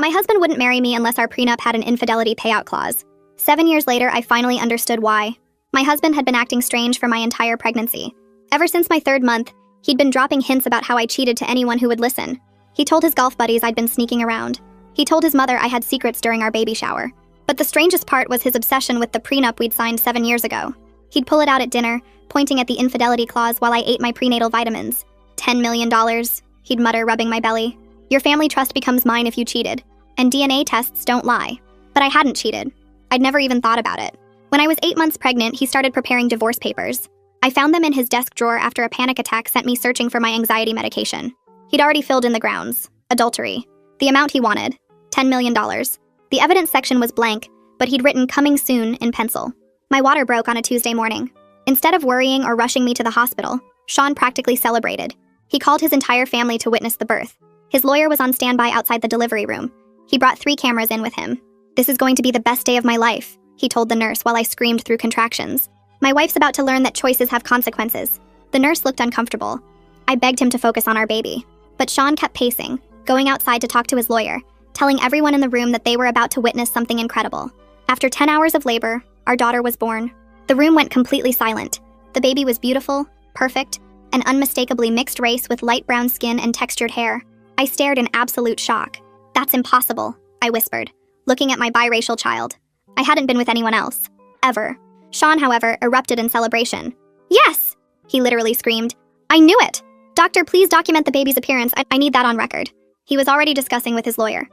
My husband wouldn't marry me unless our prenup had an infidelity payout clause. 7 years later, I finally understood why. My husband had been acting strange for my entire pregnancy. Ever since my 3rd month, he'd been dropping hints about how I cheated to anyone who would listen. He told his golf buddies I'd been sneaking around. He told his mother I had secrets during our baby shower. But the strangest part was his obsession with the prenup we'd signed 7 years ago. He'd pull it out at dinner, pointing at the infidelity clause while I ate my prenatal vitamins. $10 million, he'd mutter, rubbing my belly. Your family trust becomes mine if you cheated. And DNA tests don't lie. But I hadn't cheated. I'd never even thought about it. When I was 8 months pregnant, he started preparing divorce papers. I found them in his desk drawer after a panic attack sent me searching for my anxiety medication. He'd already filled in the grounds. Adultery. The amount he wanted. $10 million. The evidence section was blank, but he'd written "coming soon" in pencil. My water broke on a Tuesday morning. Instead of worrying or rushing me to the hospital, Sean practically celebrated. He called his entire family to witness the birth. His lawyer was on standby outside the delivery room. He brought 3 cameras in with him. "This is going to be the best day of my life," he told the nurse while I screamed through contractions. "My wife's about to learn that choices have consequences." The nurse looked uncomfortable. I begged him to focus on our baby. But Sean kept pacing, going outside to talk to his lawyer, telling everyone in the room that they were about to witness something incredible. After 10 hours of labor, our daughter was born. The room went completely silent. The baby was beautiful, perfect, and unmistakably mixed race with light brown skin and textured hair. I stared in absolute shock. "That's impossible," I whispered, looking at my biracial child. I hadn't been with anyone else. Ever. Sean, however, erupted in celebration. "Yes!" he literally screamed. "I knew it! Doctor, please document the baby's appearance. I need that on record." He was already discussing with his lawyer.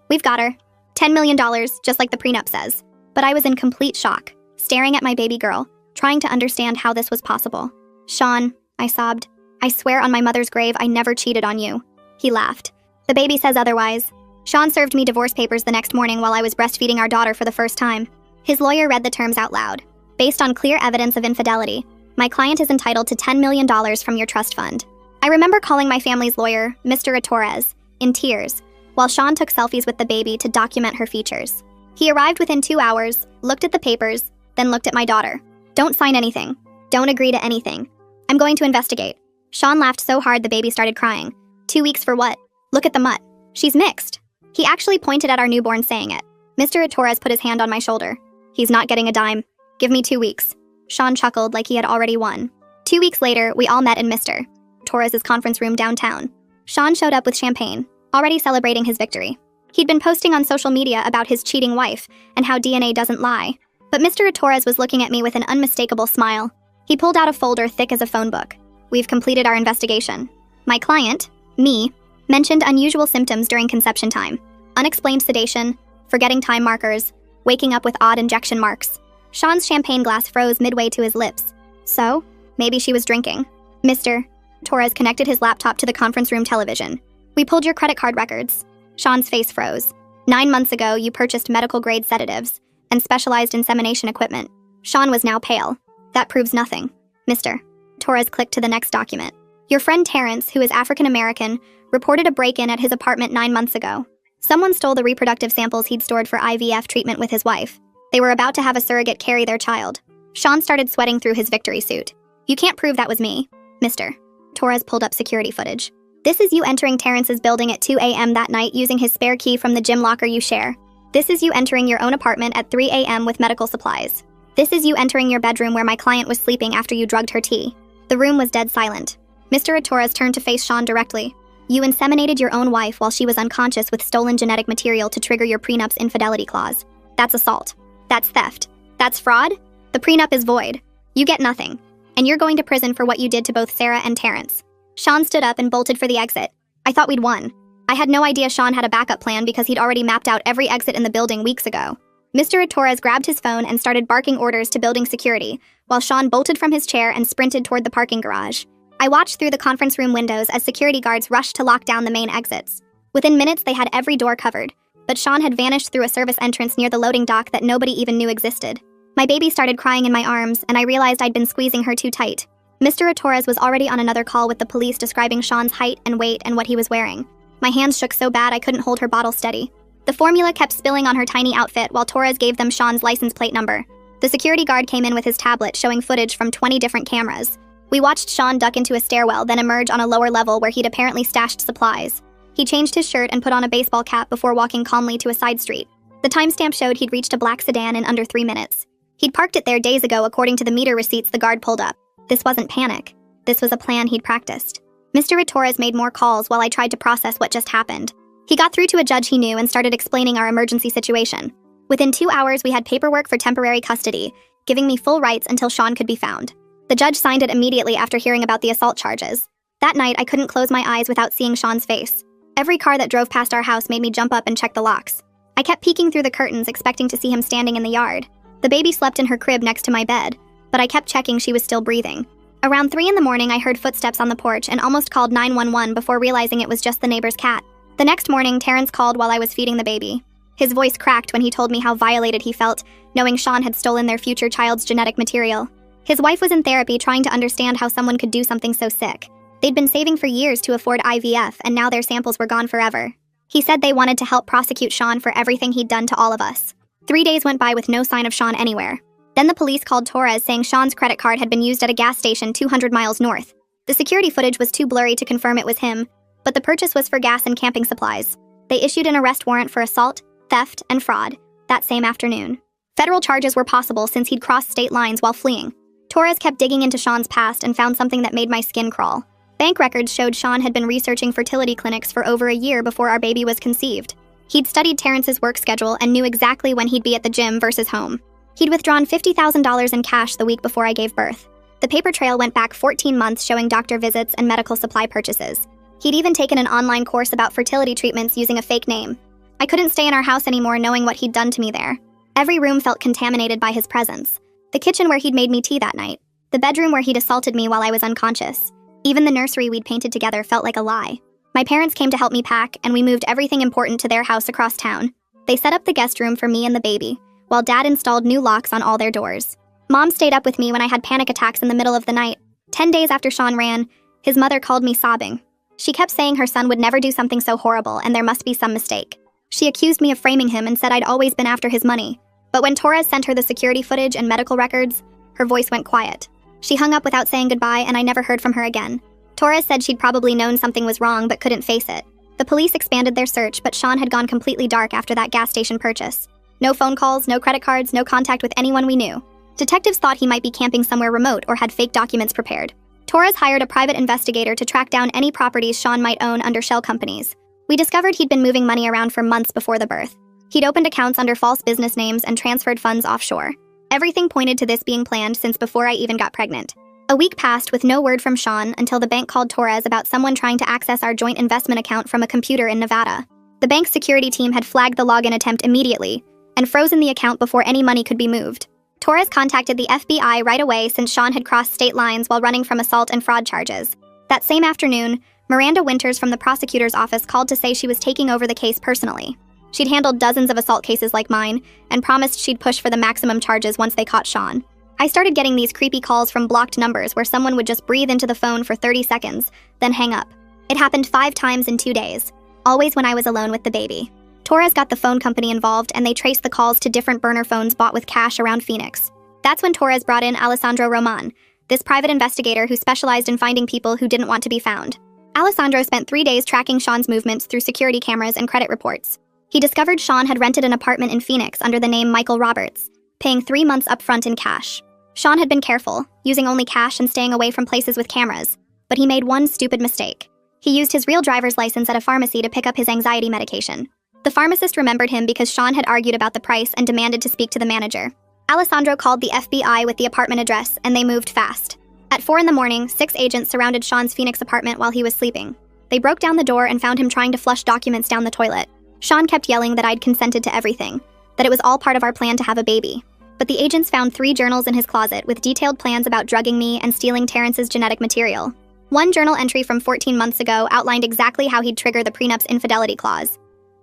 "We've got her. $10 million, just like the prenup says." But I was in complete shock, staring at my baby girl, trying to understand how this was possible. "Sean," I sobbed, "I swear on my mother's grave I never cheated on you." He laughed. "The baby says otherwise." Sean served me divorce papers the next morning while I was breastfeeding our daughter for the first time. His lawyer read the terms out loud. "Based on clear evidence of infidelity, my client is entitled to $10 million from your trust fund." I remember calling my family's lawyer, Mr. Torres, in tears, while Sean took selfies with the baby to document her features. He arrived within 2 hours, looked at the papers, then looked at my daughter. "Don't sign anything. Don't agree to anything. I'm going to investigate." Sean laughed so hard the baby started crying. 2 weeks for what? Look at the mutt. She's mixed. He actually pointed at our newborn, saying it. Mr. Torres put his hand on my shoulder. "He's not getting a dime. Give me 2 weeks." Sean chuckled like he had already won. 2 weeks later, we all met in Mr. Torres' conference room downtown. Sean showed up with champagne, already celebrating his victory. He'd been posting on social media about his cheating wife and how DNA doesn't lie. But Mr. Torres was looking at me with an unmistakable smile. He pulled out a folder thick as a phone book. "We've completed our investigation. My client, me, mentioned unusual symptoms during conception time. Unexplained sedation, forgetting time markers, waking up with odd injection marks." Sean's champagne glass froze midway to his lips. "So, maybe she was drinking." Mr. Torres connected his laptop to the conference room television. "We pulled your credit card records." Sean's face froze. 9 months ago, you purchased medical-grade sedatives and specialized insemination equipment. Sean was now pale. "That proves nothing." Mr. Torres clicked to the next document. "Your friend Terrence, who is African-American, reported a break-in at his apartment 9 months ago. Someone stole the reproductive samples he'd stored for IVF treatment with his wife. They were about to have a surrogate carry their child." Sean started sweating through his victory suit. "You can't prove that was me." Mr. Torres pulled up security footage. "This is you entering Terrence's building at 2 a.m. that night using his spare key from the gym locker you share. This is you entering your own apartment at 3 a.m. with medical supplies. This is you entering your bedroom where my client was sleeping after you drugged her tea." The room was dead silent. Mr. Torres turned to face Sean directly. "You inseminated your own wife while she was unconscious with stolen genetic material to trigger your prenup's infidelity clause. That's assault. That's theft. That's fraud. The prenup is void. You get nothing. And you're going to prison for what you did to both Sarah and Terrence." Sean stood up and bolted for the exit. I thought we'd won. I had no idea Sean had a backup plan because he'd already mapped out every exit in the building weeks ago. Mr. Torres grabbed his phone and started barking orders to building security, while Sean bolted from his chair and sprinted toward the parking garage. I watched through the conference room windows as security guards rushed to lock down the main exits. Within minutes, they had every door covered, but Sean had vanished through a service entrance near the loading dock that nobody even knew existed. My baby started crying in my arms, and I realized I'd been squeezing her too tight. Mr. Torres was already on another call with the police describing Sean's height and weight and what he was wearing. My hands shook so bad I couldn't hold her bottle steady. The formula kept spilling on her tiny outfit while Torres gave them Sean's license plate number. The security guard came in with his tablet showing footage from 20 different cameras. We watched Sean duck into a stairwell, then emerge on a lower level where he'd apparently stashed supplies. He changed his shirt and put on a baseball cap before walking calmly to a side street. The timestamp showed he'd reached a black sedan in under 3 minutes. He'd parked it there days ago according to the meter receipts the guard pulled up. This wasn't panic. This was a plan he'd practiced. Mr. Torres made more calls while I tried to process what just happened. He got through to a judge he knew and started explaining our emergency situation. Within 2 hours, we had paperwork for temporary custody, giving me full rights until Sean could be found. The judge signed it immediately after hearing about the assault charges. That night, I couldn't close my eyes without seeing Sean's face. Every car that drove past our house made me jump up and check the locks. I kept peeking through the curtains, expecting to see him standing in the yard. The baby slept in her crib next to my bed, but I kept checking she was still breathing. Around 3 in the morning, I heard footsteps on the porch and almost called 911 before realizing it was just the neighbor's cat. The next morning, Terrence called while I was feeding the baby. His voice cracked when he told me how violated he felt, knowing Sean had stolen their future child's genetic material. His wife was in therapy trying to understand how someone could do something so sick. They'd been saving for years to afford IVF, and now their samples were gone forever. He said they wanted to help prosecute Sean for everything he'd done to all of us. 3 days went by with no sign of Sean anywhere. Then the police called Torres saying Sean's credit card had been used at a gas station 200 miles north. The security footage was too blurry to confirm it was him, but the purchase was for gas and camping supplies. They issued an arrest warrant for assault, theft, and fraud that same afternoon. Federal charges were possible since he'd crossed state lines while fleeing. Torres kept digging into Sean's past and found something that made my skin crawl. Bank records showed Sean had been researching fertility clinics for over a year before our baby was conceived. He'd studied Terrence's work schedule and knew exactly when he'd be at the gym versus home. He'd withdrawn $50,000 in cash the week before I gave birth. The paper trail went back 14 months showing doctor visits and medical supply purchases. He'd even taken an online course about fertility treatments using a fake name. I couldn't stay in our house anymore knowing what he'd done to me there. Every room felt contaminated by his presence. The kitchen where he'd made me tea that night. The bedroom where he'd assaulted me while I was unconscious. Even the nursery we'd painted together felt like a lie. My parents came to help me pack, and we moved everything important to their house across town. They set up the guest room for me and the baby, while Dad installed new locks on all their doors. Mom stayed up with me when I had panic attacks in the middle of the night. 10 days after Sean ran, his mother called me sobbing. She kept saying her son would never do something so horrible and there must be some mistake. She accused me of framing him and said I'd always been after his money. But when Torres sent her the security footage and medical records, her voice went quiet. She hung up without saying goodbye, and I never heard from her again. Torres said she'd probably known something was wrong but couldn't face it. The police expanded their search, but Sean had gone completely dark after that gas station purchase. No phone calls, no credit cards, no contact with anyone we knew. Detectives thought he might be camping somewhere remote or had fake documents prepared. Torres hired a private investigator to track down any properties Sean might own under shell companies. We discovered he'd been moving money around for months before the birth. He'd opened accounts under false business names and transferred funds offshore. Everything pointed to this being planned since before I even got pregnant. A week passed with no word from Sean until the bank called Torres about someone trying to access our joint investment account from a computer in Nevada. The bank's security team had flagged the login attempt immediately and frozen the account before any money could be moved. Torres contacted the FBI right away since Sean had crossed state lines while running from assault and fraud charges. That same afternoon, Miranda Winters from the prosecutor's office called to say she was taking over the case personally. She'd handled dozens of assault cases like mine and promised she'd push for the maximum charges once they caught Sean. I started getting these creepy calls from blocked numbers where someone would just breathe into the phone for 30 seconds, then hang up. It happened 5 times in 2 days, always when I was alone with the baby. Torres got the phone company involved and they traced the calls to different burner phones bought with cash around Phoenix. That's when Torres brought in Alessandro Roman, this private investigator who specialized in finding people who didn't want to be found. Alessandro spent 3 days tracking Sean's movements through security cameras and credit reports. He discovered Sean had rented an apartment in Phoenix under the name Michael Roberts, paying 3 months upfront in cash. Sean had been careful, using only cash and staying away from places with cameras, but he made one stupid mistake. He used his real driver's license at a pharmacy to pick up his anxiety medication. The pharmacist remembered him because Sean had argued about the price and demanded to speak to the manager. Alessandro called the FBI with the apartment address, and they moved fast. At 4 in the morning, 6 agents surrounded Sean's Phoenix apartment while he was sleeping. They broke down the door and found him trying to flush documents down the toilet. Sean kept yelling that I'd consented to everything, that it was all part of our plan to have a baby. But the agents found 3 journals in his closet with detailed plans about drugging me and stealing Terrence's genetic material. One journal entry from 14 months ago outlined exactly how he'd trigger the prenup's infidelity clause.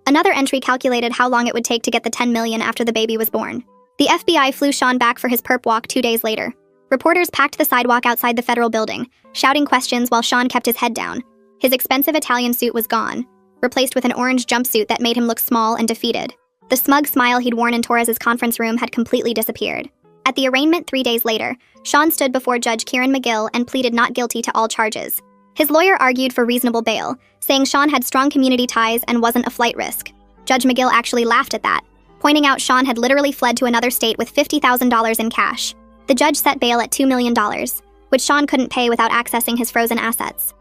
Another entry calculated how long it would take to get the $10 million after the baby was born. The FBI flew Sean back for his perp walk 2 days later. Reporters packed the sidewalk outside the federal building, shouting questions while Sean kept his head down. His expensive Italian suit was gone, replaced with an orange jumpsuit that made him look small and defeated. The smug smile he'd worn in Torres's conference room had completely disappeared. At the arraignment 3 days later, Sean stood before Judge Kieran McGill and pleaded not guilty to all charges. His lawyer argued for reasonable bail, saying Sean had strong community ties and wasn't a flight risk. Judge McGill actually laughed at that, pointing out Sean had literally fled to another state with $50,000 in cash. The judge set bail at $2 million, which Sean couldn't pay without accessing his frozen assets.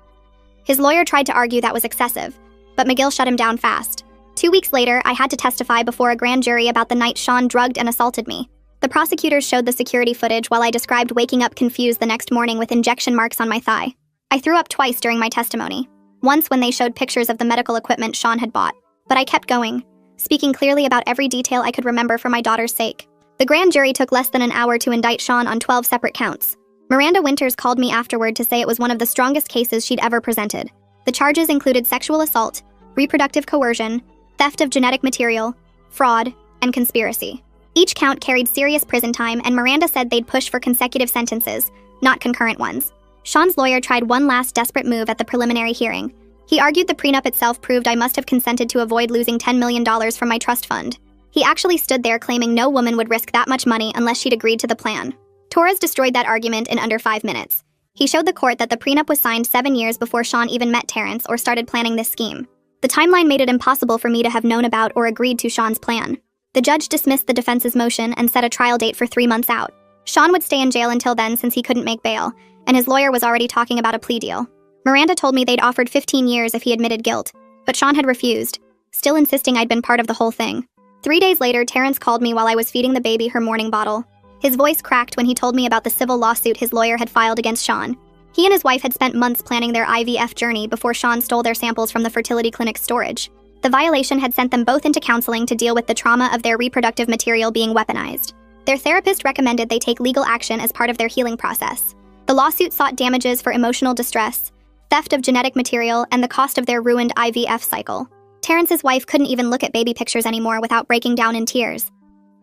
His lawyer tried to argue that was excessive, but McGill shut him down fast. 2 weeks later, I had to testify before a grand jury about the night Sean drugged and assaulted me. The prosecutors showed the security footage while I described waking up confused the next morning with injection marks on my thigh. I threw up twice during my testimony. Once when they showed pictures of the medical equipment Sean had bought. But I kept going, speaking clearly about every detail I could remember for my daughter's sake. The grand jury took less than an hour to indict Sean on 12 separate counts. Miranda Winters called me afterward to say it was one of the strongest cases she'd ever presented. The charges included sexual assault, reproductive coercion, theft of genetic material, fraud, and conspiracy. Each count carried serious prison time, and Miranda said they'd push for consecutive sentences, not concurrent ones. Sean's lawyer tried one last desperate move at the preliminary hearing. He argued the prenup itself proved I must have consented to avoid losing $10 million from my trust fund. He actually stood there claiming no woman would risk that much money unless she'd agreed to the plan. Torres destroyed that argument in under 5 minutes. He showed the court that the prenup was signed 7 years before Sean even met Terrence or started planning this scheme. The timeline made it impossible for me to have known about or agreed to Sean's plan. The judge dismissed the defense's motion and set a trial date for 3 months out. Sean would stay in jail until then since he couldn't make bail, and his lawyer was already talking about a plea deal. Miranda told me they'd offered 15 years if he admitted guilt, but Sean had refused, still insisting I'd been part of the whole thing. 3 days later, Terrence called me while I was feeding the baby her morning bottle. His voice cracked when he told me about the civil lawsuit his lawyer had filed against Sean. He and his wife had spent months planning their IVF journey before Sean stole their samples from the fertility clinic's storage. The violation had sent them both into counseling to deal with the trauma of their reproductive material being weaponized. Their therapist recommended they take legal action as part of their healing process. The lawsuit sought damages for emotional distress, theft of genetic material, and the cost of their ruined IVF cycle. Terrence's wife couldn't even look at baby pictures anymore without breaking down in tears.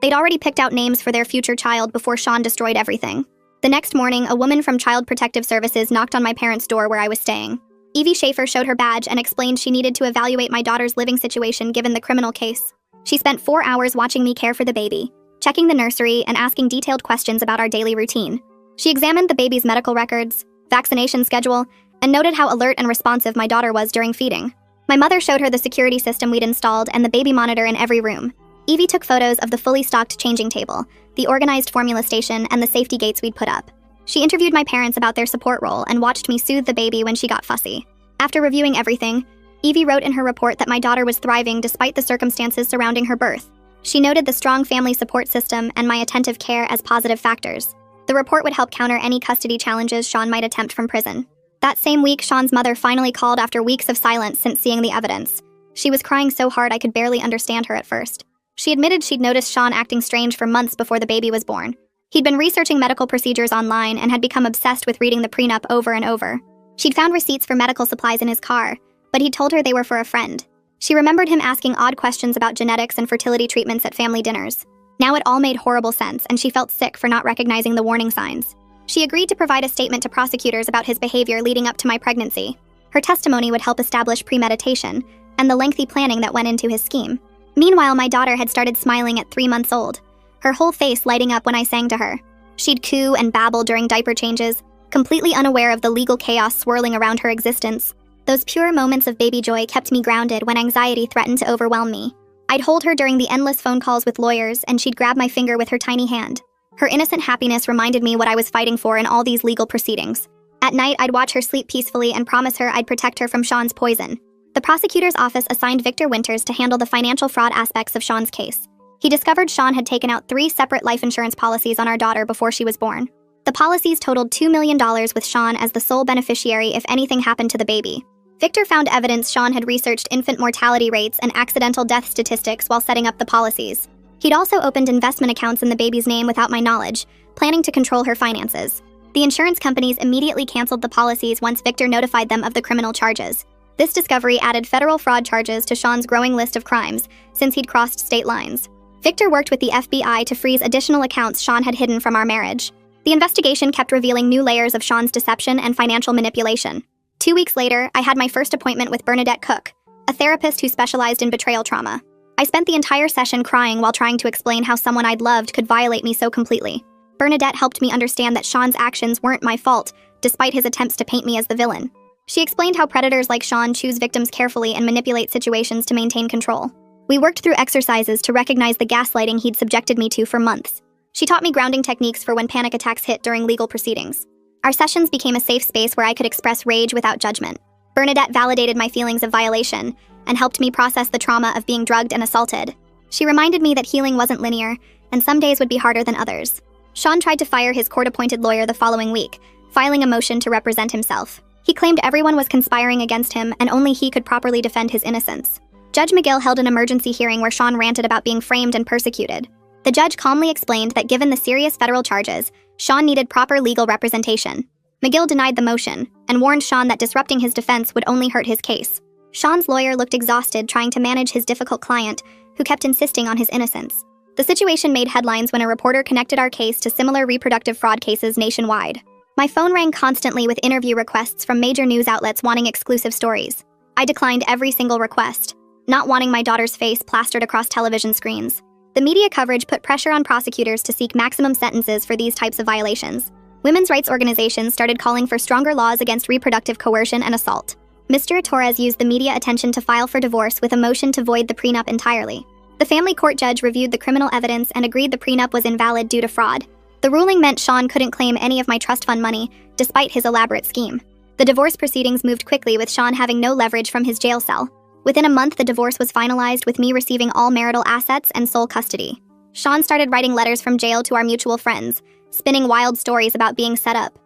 They'd already picked out names for their future child before Sean destroyed everything. The next morning, a woman from Child Protective Services knocked on my parents' door where I was staying. Evie Schaefer showed her badge and explained she needed to evaluate my daughter's living situation given the criminal case. She spent 4 hours watching me care for the baby, checking the nursery, and asking detailed questions about our daily routine. She examined the baby's medical records, vaccination schedule, and noted how alert and responsive my daughter was during feeding. My mother showed her the security system we'd installed and the baby monitor in every room. Evie took photos of the fully stocked changing table, the organized formula station, and the safety gates we'd put up. She interviewed my parents about their support role and watched me soothe the baby when she got fussy. After reviewing everything, Evie wrote in her report that my daughter was thriving despite the circumstances surrounding her birth. She noted the strong family support system and my attentive care as positive factors. The report would help counter any custody challenges Sean might attempt from prison. That same week, Sean's mother finally called after weeks of silence since seeing the evidence. She was crying so hard I could barely understand her at first. She admitted she'd noticed Sean acting strange for months before the baby was born. He'd been researching medical procedures online and had become obsessed with reading the prenup over and over. She'd found receipts for medical supplies in his car, but he'd told her they were for a friend. She remembered him asking odd questions about genetics and fertility treatments at family dinners. Now it all made horrible sense, and she felt sick for not recognizing the warning signs. She agreed to provide a statement to prosecutors about his behavior leading up to my pregnancy. Her testimony would help establish premeditation and the lengthy planning that went into his scheme. Meanwhile, my daughter had started smiling at 3 months old, her whole face lighting up when I sang to her. She'd coo and babble during diaper changes, completely unaware of the legal chaos swirling around her existence. Those pure moments of baby joy kept me grounded when anxiety threatened to overwhelm me. I'd hold her during the endless phone calls with lawyers, and she'd grab my finger with her tiny hand. Her innocent happiness reminded me what I was fighting for in all these legal proceedings. At night, I'd watch her sleep peacefully and promise her I'd protect her from Sean's poison. The prosecutor's office assigned Victor Winters to handle the financial fraud aspects of Sean's case. He discovered Sean had taken out 3 separate life insurance policies on our daughter before she was born. The policies totaled $2 million with Sean as the sole beneficiary if anything happened to the baby. Victor found evidence Sean had researched infant mortality rates and accidental death statistics while setting up the policies. He'd also opened investment accounts in the baby's name without my knowledge, planning to control her finances. The insurance companies immediately canceled the policies once Victor notified them of the criminal charges. This discovery added federal fraud charges to Sean's growing list of crimes, since he'd crossed state lines. Victor worked with the FBI to freeze additional accounts Sean had hidden from our marriage. The investigation kept revealing new layers of Sean's deception and financial manipulation. 2 weeks later, I had my first appointment with Bernadette Cook, a therapist who specialized in betrayal trauma. I spent the entire session crying while trying to explain how someone I'd loved could violate me so completely. Bernadette helped me understand that Sean's actions weren't my fault, despite his attempts to paint me as the villain. She explained how predators like Sean choose victims carefully and manipulate situations to maintain control. We worked through exercises to recognize the gaslighting he'd subjected me to for months. She taught me grounding techniques for when panic attacks hit during legal proceedings. Our sessions became a safe space where I could express rage without judgment. Bernadette validated my feelings of violation and helped me process the trauma of being drugged and assaulted. She reminded me that healing wasn't linear, and some days would be harder than others. Sean tried to fire his court-appointed lawyer the following week, filing a motion to represent himself. He claimed everyone was conspiring against him and only he could properly defend his innocence. Judge McGill held an emergency hearing where Sean ranted about being framed and persecuted. The judge calmly explained that given the serious federal charges, Sean needed proper legal representation. McGill denied the motion and warned Sean that disrupting his defense would only hurt his case. Sean's lawyer looked exhausted trying to manage his difficult client, who kept insisting on his innocence. The situation made headlines when a reporter connected our case to similar reproductive fraud cases nationwide. My phone rang constantly with interview requests from major news outlets wanting exclusive stories. I declined every single request, not wanting my daughter's face plastered across television screens. The media coverage put pressure on prosecutors to seek maximum sentences for these types of violations. Women's rights organizations started calling for stronger laws against reproductive coercion and assault. Mr. Torres used the media attention to file for divorce with a motion to void the prenup entirely. The family court judge reviewed the criminal evidence and agreed the prenup was invalid due to fraud. The ruling meant Sean couldn't claim any of my trust fund money, despite his elaborate scheme. The divorce proceedings moved quickly with Sean having no leverage from his jail cell. Within a month, the divorce was finalized with me receiving all marital assets and sole custody. Sean started writing letters from jail to our mutual friends, spinning wild stories about being set up.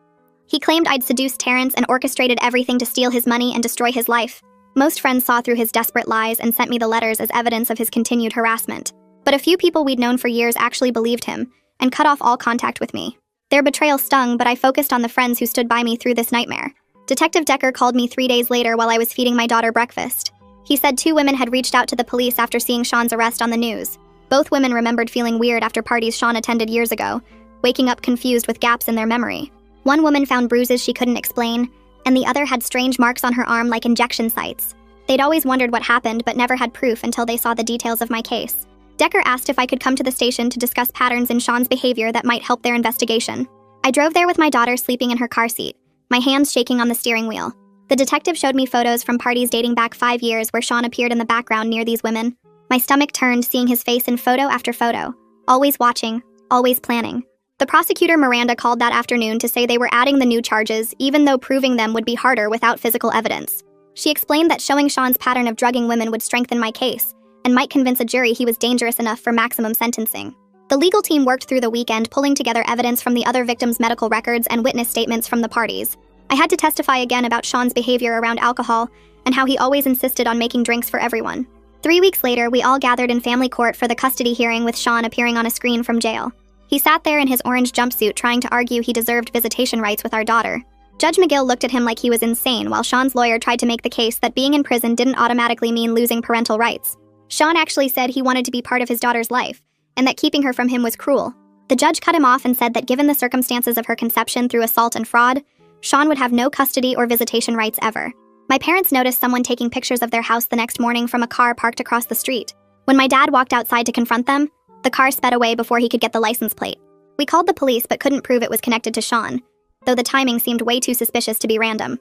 He claimed I'd seduced Terrence and orchestrated everything to steal his money and destroy his life. Most friends saw through his desperate lies and sent me the letters as evidence of his continued harassment. But a few people we'd known for years actually believed him and cut off all contact with me. Their betrayal stung, but I focused on the friends who stood by me through this nightmare. Detective Decker called me 3 days later while I was feeding my daughter breakfast. He said 2 women had reached out to the police after seeing Sean's arrest on the news. Both women remembered feeling weird after parties Sean attended years ago, waking up confused with gaps in their memory. One woman found bruises she couldn't explain, and the other had strange marks on her arm like injection sites. They'd always wondered what happened but never had proof until they saw the details of my case. Decker asked if I could come to the station to discuss patterns in Sean's behavior that might help their investigation. I drove there with my daughter sleeping in her car seat, my hands shaking on the steering wheel. The detective showed me photos from parties dating back 5 years where Sean appeared in the background near these women. My stomach turned seeing his face in photo after photo, always watching, always planning. The prosecutor Miranda called that afternoon to say they were adding the new charges, even though proving them would be harder without physical evidence. She explained that showing Sean's pattern of drugging women would strengthen my case, and might convince a jury he was dangerous enough for maximum sentencing. The legal team worked through the weekend pulling together evidence from the other victims' medical records and witness statements from the parties. I had to testify again about Sean's behavior around alcohol and how he always insisted on making drinks for everyone. 3 weeks later, we all gathered in family court for the custody hearing with Sean appearing on a screen from jail. He sat there in his orange jumpsuit trying to argue he deserved visitation rights with our daughter. Judge McGill looked at him like he was insane while Sean's lawyer tried to make the case that being in prison didn't automatically mean losing parental rights. Sean actually said he wanted to be part of his daughter's life, and that keeping her from him was cruel. The judge cut him off and said that given the circumstances of her conception through assault and fraud, Sean would have no custody or visitation rights ever. My parents noticed someone taking pictures of their house the next morning from a car parked across the street. When my dad walked outside to confront them, the car sped away before he could get the license plate. We called the police but couldn't prove it was connected to Sean, though the timing seemed way too suspicious to be random.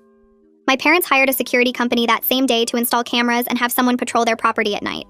My parents hired a security company that same day to install cameras and have someone patrol their property at night.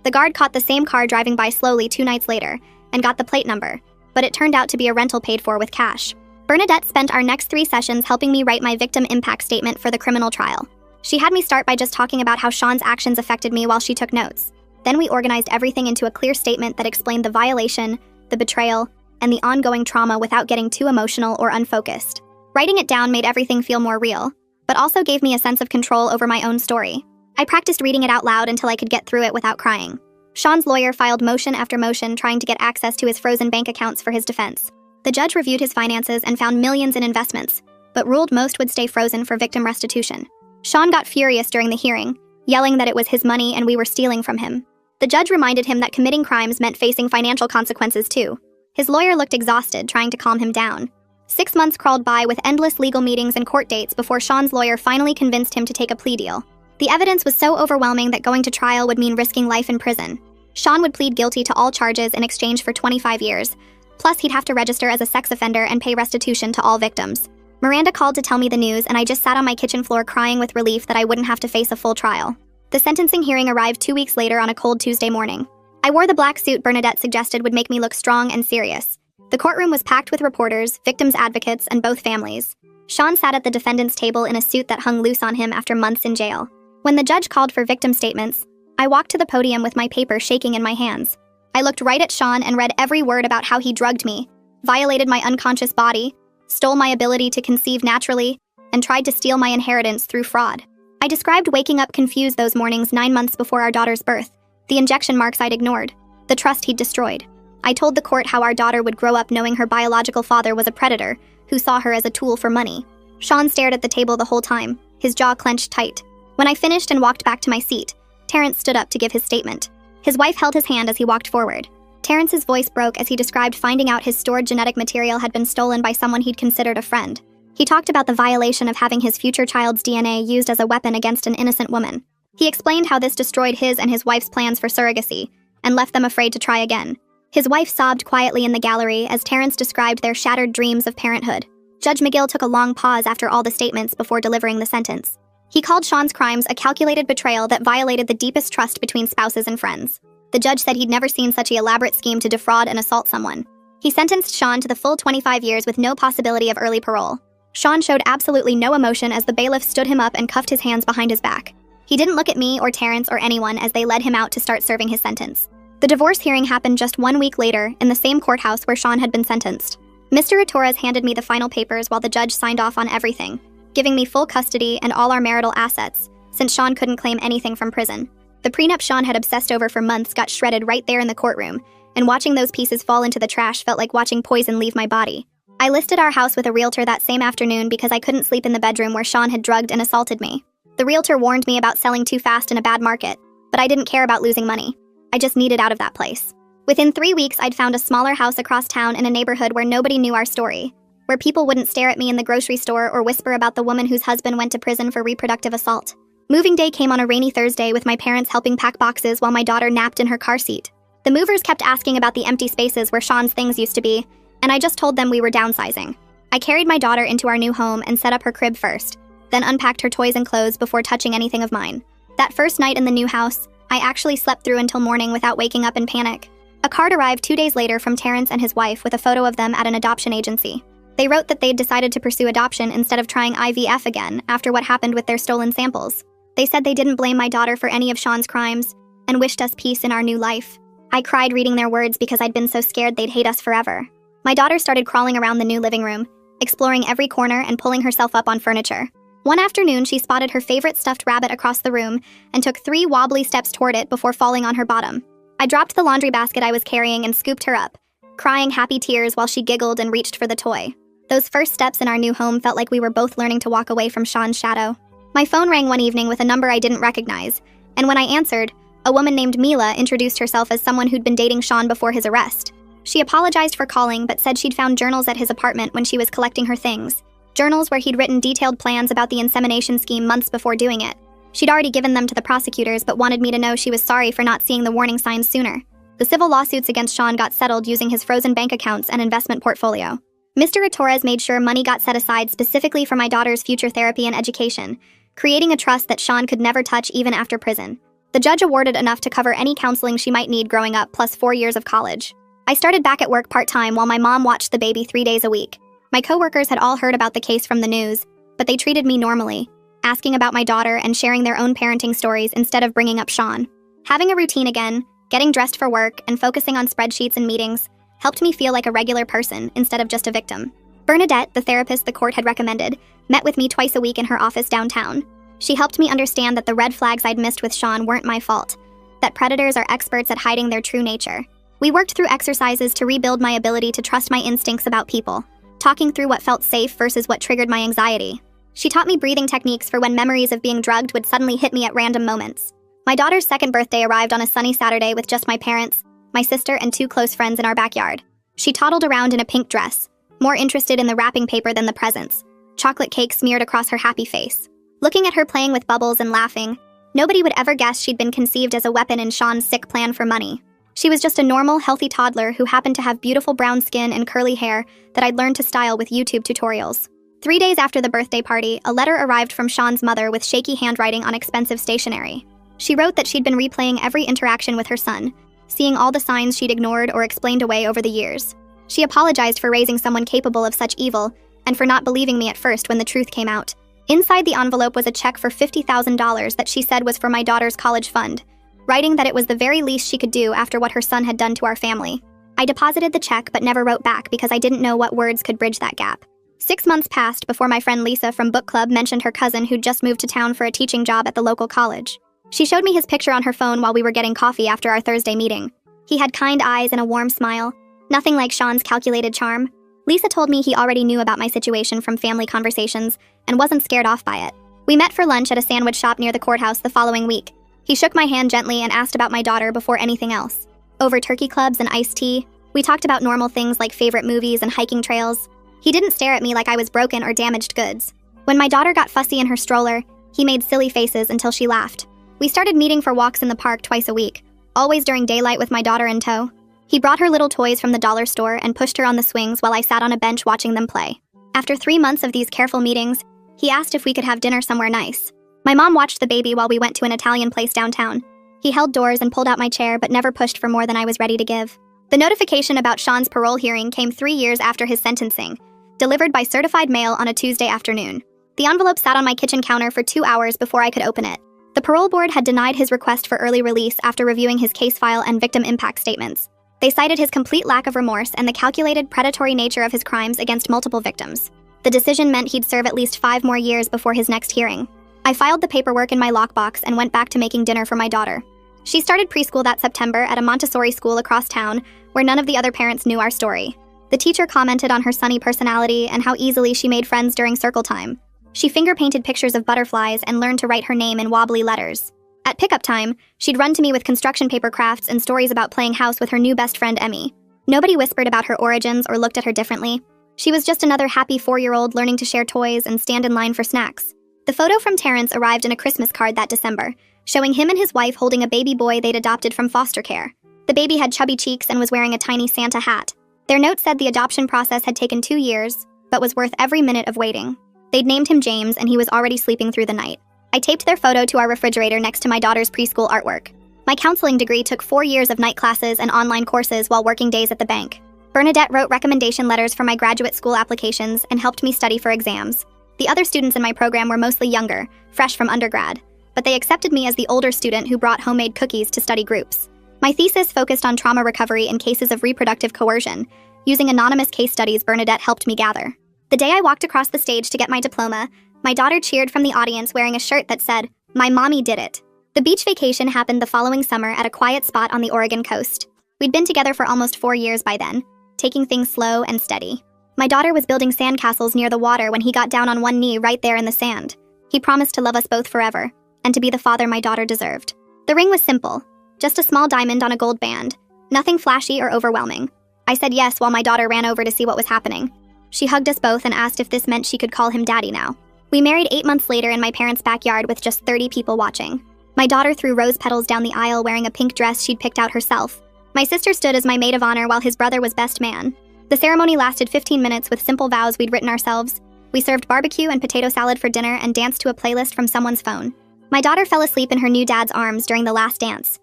The guard caught the same car driving by slowly 2 nights later and got the plate number, but it turned out to be a rental paid for with cash. Bernadette spent our next 3 sessions helping me write my victim impact statement for the criminal trial. She had me start by just talking about how Sean's actions affected me while she took notes. Then we organized everything into a clear statement that explained the violation, the betrayal, and the ongoing trauma without getting too emotional or unfocused. Writing it down made everything feel more real, but also gave me a sense of control over my own story. I practiced reading it out loud until I could get through it without crying. Sean's lawyer filed motion after motion trying to get access to his frozen bank accounts for his defense. The judge reviewed his finances and found millions in investments, but ruled most would stay frozen for victim restitution. Sean got furious during the hearing, yelling that it was his money and we were stealing from him. The judge reminded him that committing crimes meant facing financial consequences too. His lawyer looked exhausted, trying to calm him down. 6 months crawled by with endless legal meetings and court dates before Sean's lawyer finally convinced him to take a plea deal. The evidence was so overwhelming that going to trial would mean risking life in prison. Sean would plead guilty to all charges in exchange for 25 years. Plus, he'd have to register as a sex offender and pay restitution to all victims. Miranda called to tell me the news, and I just sat on my kitchen floor crying with relief that I wouldn't have to face a full trial. The sentencing hearing arrived 2 weeks later on a cold Tuesday morning. I wore the black suit Bernadette suggested would make me look strong and serious. The courtroom was packed with reporters, victims' advocates, and both families. Sean sat at the defendant's table in a suit that hung loose on him after months in jail. When the judge called for victim statements, I walked to the podium with my paper shaking in my hands. I looked right at Sean and read every word about how he drugged me, violated my unconscious body, stole my ability to conceive naturally, and tried to steal my inheritance through fraud. I described waking up confused those mornings 9 months before our daughter's birth, the injection marks I'd ignored, the trust he'd destroyed. I told the court how our daughter would grow up knowing her biological father was a predator who saw her as a tool for money. Sean stared at the table the whole time, his jaw clenched tight. When I finished and walked back to my seat, Terrence stood up to give his statement. His wife held his hand as he walked forward. Terrence's voice broke as he described finding out his stored genetic material had been stolen by someone he'd considered a friend. He talked about the violation of having his future child's DNA used as a weapon against an innocent woman. He explained how this destroyed his and his wife's plans for surrogacy and left them afraid to try again. His wife sobbed quietly in the gallery as Terrence described their shattered dreams of parenthood. Judge McGill took a long pause after all the statements before delivering the sentence. He called Sean's crimes a calculated betrayal that violated the deepest trust between spouses and friends. The judge said he'd never seen such an elaborate scheme to defraud and assault someone. He sentenced Sean to the full 25 years with no possibility of early parole. Sean showed absolutely no emotion as the bailiff stood him up and cuffed his hands behind his back. He didn't look at me or Terrence or anyone as they led him out to start serving his sentence. The divorce hearing happened just 1 week later in the same courthouse where Sean had been sentenced. Mr. Torres handed me the final papers while the judge signed off on everything, giving me full custody and all our marital assets, since Sean couldn't claim anything from prison. The prenup Sean had obsessed over for months got shredded right there in the courtroom, and watching those pieces fall into the trash felt like watching poison leave my body. I listed our house with a realtor that same afternoon because I couldn't sleep in the bedroom where Sean had drugged and assaulted me. The realtor warned me about selling too fast in a bad market, but I didn't care about losing money. I just needed out of that place. Within 3 weeks, I'd found a smaller house across town in a neighborhood where nobody knew our story, where people wouldn't stare at me in the grocery store or whisper about the woman whose husband went to prison for reproductive assault. Moving day came on a rainy Thursday with my parents helping pack boxes while my daughter napped in her car seat. The movers kept asking about the empty spaces where Sean's things used to be, and I just told them we were downsizing. I carried my daughter into our new home and set up her crib first, then unpacked her toys and clothes before touching anything of mine. That first night in the new house, I actually slept through until morning without waking up in panic. A card arrived 2 days later from Terrence and his wife with a photo of them at an adoption agency. They wrote that they'd decided to pursue adoption instead of trying IVF again after what happened with their stolen samples. They said they didn't blame my daughter for any of Sean's crimes and wished us peace in our new life. I cried reading their words because I'd been so scared they'd hate us forever. My daughter started crawling around the new living room, exploring every corner and pulling herself up on furniture. One afternoon, she spotted her favorite stuffed rabbit across the room and took 3 wobbly steps toward it before falling on her bottom. I dropped the laundry basket I was carrying and scooped her up, crying happy tears while she giggled and reached for the toy. Those first steps in our new home felt like we were both learning to walk away from Sean's shadow. My phone rang one evening with a number I didn't recognize, and when I answered, a woman named Mila introduced herself as someone who'd been dating Sean before his arrest. She apologized for calling but said she'd found journals at his apartment when she was collecting her things. Journals where he'd written detailed plans about the insemination scheme months before doing it. She'd already given them to the prosecutors but wanted me to know she was sorry for not seeing the warning signs sooner. The civil lawsuits against Sean got settled using his frozen bank accounts and investment portfolio. Mr. Torres made sure money got set aside specifically for my daughter's future therapy and education, creating a trust that Sean could never touch even after prison. The judge awarded enough to cover any counseling she might need growing up plus 4 years of college. I started back at work part-time while my mom watched the baby 3 days a week. My coworkers had all heard about the case from the news, but they treated me normally, asking about my daughter and sharing their own parenting stories instead of bringing up Sean. Having a routine again, getting dressed for work, and focusing on spreadsheets and meetings helped me feel like a regular person instead of just a victim. Bernadette, the therapist the court had recommended, met with me twice a week in her office downtown. She helped me understand that the red flags I'd missed with Sean weren't my fault, that predators are experts at hiding their true nature. We worked through exercises to rebuild my ability to trust my instincts about people, talking through what felt safe versus what triggered my anxiety. She taught me breathing techniques for when memories of being drugged would suddenly hit me at random moments. My daughter's second birthday arrived on a sunny Saturday with just my parents, my sister, and 2 close friends in our backyard. She toddled around in a pink dress, more interested in the wrapping paper than the presents, chocolate cake smeared across her happy face. Looking at her playing with bubbles and laughing, nobody would ever guess she'd been conceived as a weapon in Sean's sick plan for money. She was just a normal, healthy toddler who happened to have beautiful brown skin and curly hair that I'd learned to style with YouTube tutorials. 3 days after the birthday party, a letter arrived from Sean's mother with shaky handwriting on expensive stationery. She wrote that she'd been replaying every interaction with her son, seeing all the signs she'd ignored or explained away over the years. She apologized for raising someone capable of such evil, and for not believing me at first when the truth came out. Inside the envelope was a check for $50,000 that she said was for my daughter's college fund, writing that it was the very least she could do after what her son had done to our family. I deposited the check but never wrote back because I didn't know what words could bridge that gap. 6 months passed before my friend Lisa from book club mentioned her cousin who'd just moved to town for a teaching job at the local college. She showed me his picture on her phone while we were getting coffee after our Thursday meeting. He had kind eyes and a warm smile, nothing like Sean's calculated charm. Lisa told me he already knew about my situation from family conversations and wasn't scared off by it. We met for lunch at a sandwich shop near the courthouse the following week. He shook my hand gently and asked about my daughter before anything else. Over turkey clubs and iced tea, we talked about normal things like favorite movies and hiking trails. He didn't stare at me like I was broken or damaged goods. When my daughter got fussy in her stroller, he made silly faces until she laughed. We started meeting for walks in the park twice a week, always during daylight with my daughter in tow. He brought her little toys from the dollar store and pushed her on the swings while I sat on a bench watching them play. After 3 months of these careful meetings, he asked if we could have dinner somewhere nice. My mom watched the baby while we went to an Italian place downtown. He held doors and pulled out my chair but never pushed for more than I was ready to give. The notification about Sean's parole hearing came 3 years after his sentencing, delivered by certified mail on a Tuesday afternoon. The envelope sat on my kitchen counter for 2 hours before I could open it. The parole board had denied his request for early release after reviewing his case file and victim impact statements. They cited his complete lack of remorse and the calculated, predatory nature of his crimes against multiple victims. The decision meant he'd serve at least 5 more years before his next hearing. I filed the paperwork in my lockbox and went back to making dinner for my daughter. She started preschool that September at a Montessori school across town, where none of the other parents knew our story. The teacher commented on her sunny personality and how easily she made friends during circle time. She finger-painted pictures of butterflies and learned to write her name in wobbly letters. At pickup time, she'd run to me with construction paper crafts and stories about playing house with her new best friend Emmy. Nobody whispered about her origins or looked at her differently. She was just another happy 4-year-old learning to share toys and stand in line for snacks. The photo from Terrence arrived in a Christmas card that December, showing him and his wife holding a baby boy they'd adopted from foster care. The baby had chubby cheeks and was wearing a tiny Santa hat. Their note said the adoption process had taken 2 years, but was worth every minute of waiting. They'd named him James, and he was already sleeping through the night. I taped their photo to our refrigerator next to my daughter's preschool artwork. My counseling degree took 4 years of night classes and online courses while working days at the bank. Bernadette wrote recommendation letters for my graduate school applications and helped me study for exams. The other students in my program were mostly younger, fresh from undergrad, but they accepted me as the older student who brought homemade cookies to study groups. My thesis focused on trauma recovery in cases of reproductive coercion, using anonymous case studies Bernadette helped me gather. The day I walked across the stage to get my diploma, my daughter cheered from the audience wearing a shirt that said, "My mommy did it." The beach vacation happened the following summer at a quiet spot on the Oregon coast. We'd been together for almost 4 years by then, taking things slow and steady. My daughter was building sandcastles near the water when he got down on one knee right there in the sand. He promised to love us both forever, and to be the father my daughter deserved. The ring was simple, just a small diamond on a gold band, nothing flashy or overwhelming. I said yes while my daughter ran over to see what was happening. She hugged us both and asked if this meant she could call him daddy now. We married 8 months later in my parents' backyard with just 30 people watching. My daughter threw rose petals down the aisle wearing a pink dress she'd picked out herself. My sister stood as my maid of honor while his brother was best man. The ceremony lasted 15 minutes with simple vows we'd written ourselves. We served barbecue and potato salad for dinner and danced to a playlist from someone's phone. My daughter fell asleep in her new dad's arms during the last dance.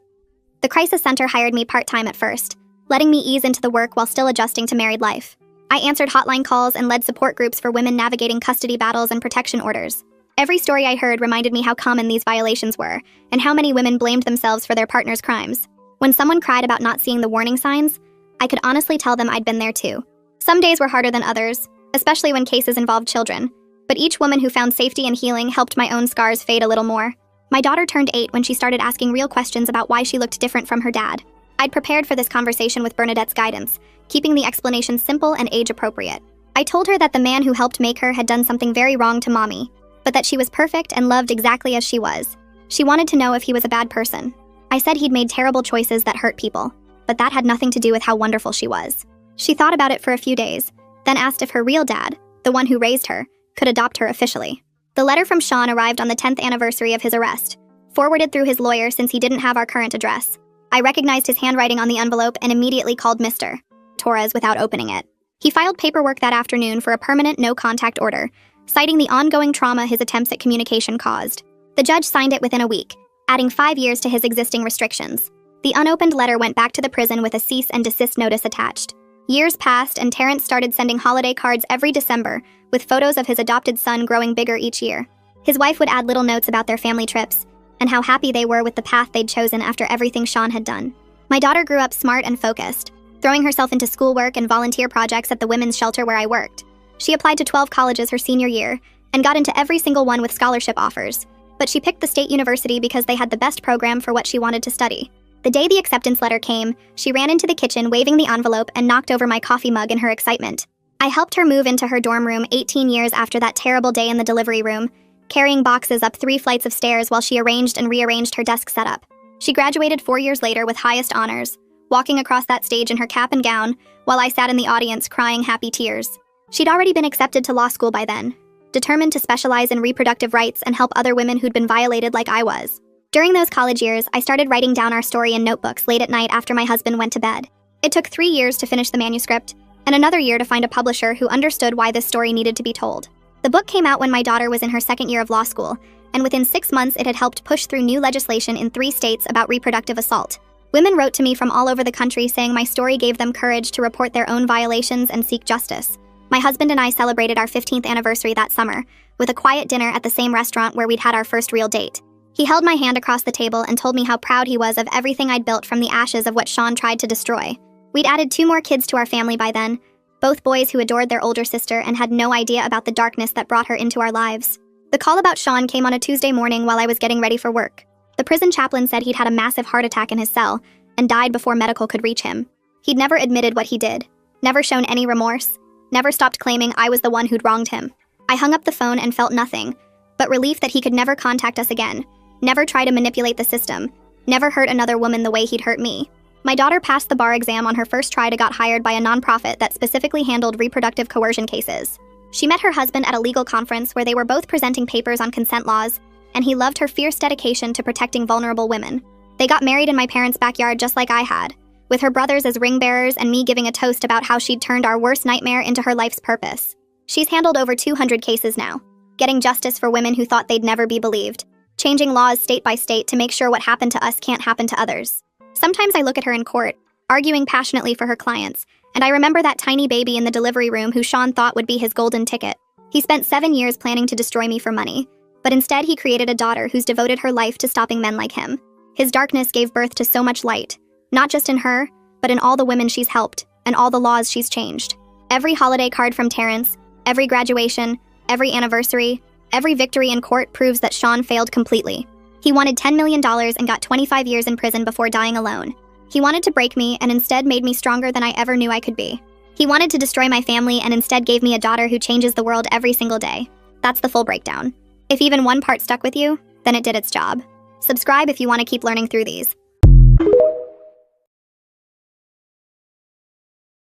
The crisis center hired me part-time at first, letting me ease into the work while still adjusting to married life. I answered hotline calls and led support groups for women navigating custody battles and protection orders. Every story I heard reminded me how common these violations were, and how many women blamed themselves for their partner's crimes. When someone cried about not seeing the warning signs, I could honestly tell them I'd been there too. Some days were harder than others, especially when cases involved children, but each woman who found safety and healing helped my own scars fade a little more. My daughter turned 8 when she started asking real questions about why she looked different from her dad. I'd prepared for this conversation with Bernadette's guidance, keeping the explanation simple and age-appropriate. I told her that the man who helped make her had done something very wrong to mommy, but that she was perfect and loved exactly as she was. She wanted to know if he was a bad person. I said he'd made terrible choices that hurt people, but that had nothing to do with how wonderful she was. She thought about it for a few days, then asked if her real dad, the one who raised her, could adopt her officially. The letter from Sean arrived on the 10th anniversary of his arrest, forwarded through his lawyer since he didn't have our current address. I recognized his handwriting on the envelope and immediately called Mr. Torres without opening it. He filed paperwork that afternoon for a permanent no-contact order, citing the ongoing trauma his attempts at communication caused. The judge signed it within a week, adding 5 years to his existing restrictions. The unopened letter went back to the prison with a cease and desist notice attached. Years passed, and Terrence started sending holiday cards every December, with photos of his adopted son growing bigger each year. His wife would add little notes about their family trips, and how happy they were with the path they'd chosen after everything Sean had done. My daughter grew up smart and focused, throwing herself into schoolwork and volunteer projects at the women's shelter where I worked. She applied to 12 colleges her senior year, and got into every single one with scholarship offers, but she picked the state university because they had the best program for what she wanted to study. The day the acceptance letter came, she ran into the kitchen waving the envelope and knocked over my coffee mug in her excitement. I helped her move into her dorm room 18 years after that terrible day in the delivery room, carrying boxes up 3 flights of stairs while she arranged and rearranged her desk setup. She graduated 4 years later with highest honors, walking across that stage in her cap and gown, while I sat in the audience crying happy tears. She'd already been accepted to law school by then, determined to specialize in reproductive rights and help other women who'd been violated like I was. During those college years, I started writing down our story in notebooks late at night after my husband went to bed. It took 3 years to finish the manuscript, and another year to find a publisher who understood why this story needed to be told. The book came out when my daughter was in her 2nd year of law school, and within 6 months it had helped push through new legislation in 3 states about reproductive assault. Women wrote to me from all over the country saying my story gave them courage to report their own violations and seek justice. My husband and I celebrated our 15th anniversary that summer, with a quiet dinner at the same restaurant where we'd had our first real date. He held my hand across the table and told me how proud he was of everything I'd built from the ashes of what Sean tried to destroy. We'd added 2 more kids to our family by then, both boys who adored their older sister and had no idea about the darkness that brought her into our lives. The call about Sean came on a Tuesday morning while I was getting ready for work. The prison chaplain said he'd had a massive heart attack in his cell and died before medical could reach him. He'd never admitted what he did, never shown any remorse, never stopped claiming I was the one who'd wronged him. I hung up the phone and felt nothing, but relief that he could never contact us again, never try to manipulate the system, never hurt another woman the way he'd hurt me. My daughter passed the bar exam on her first try to got hired by a nonprofit that specifically handled reproductive coercion cases. She met her husband at a legal conference where they were both presenting papers on consent laws, and he loved her fierce dedication to protecting vulnerable women. They got married in my parents' backyard just like I had, with her brothers as ring bearers and me giving a toast about how she'd turned our worst nightmare into her life's purpose. She's handled over 200 cases now, getting justice for women who thought they'd never be believed, changing laws state by state to make sure what happened to us can't happen to others. Sometimes I look at her in court, arguing passionately for her clients, and I remember that tiny baby in the delivery room who Sean thought would be his golden ticket. He spent 7 years planning to destroy me for money, but instead he created a daughter who's devoted her life to stopping men like him. His darkness gave birth to so much light, not just in her, but in all the women she's helped, and all the laws she's changed. Every holiday card from Terrence, every graduation, every anniversary, every victory in court proves that Sean failed completely. He wanted $10 million and got 25 years in prison before dying alone. He wanted to break me and instead made me stronger than I ever knew I could be. He wanted to destroy my family and instead gave me a daughter who changes the world every single day. That's the full breakdown. If even one part stuck with you, then it did its job. Subscribe if you want to keep learning through these.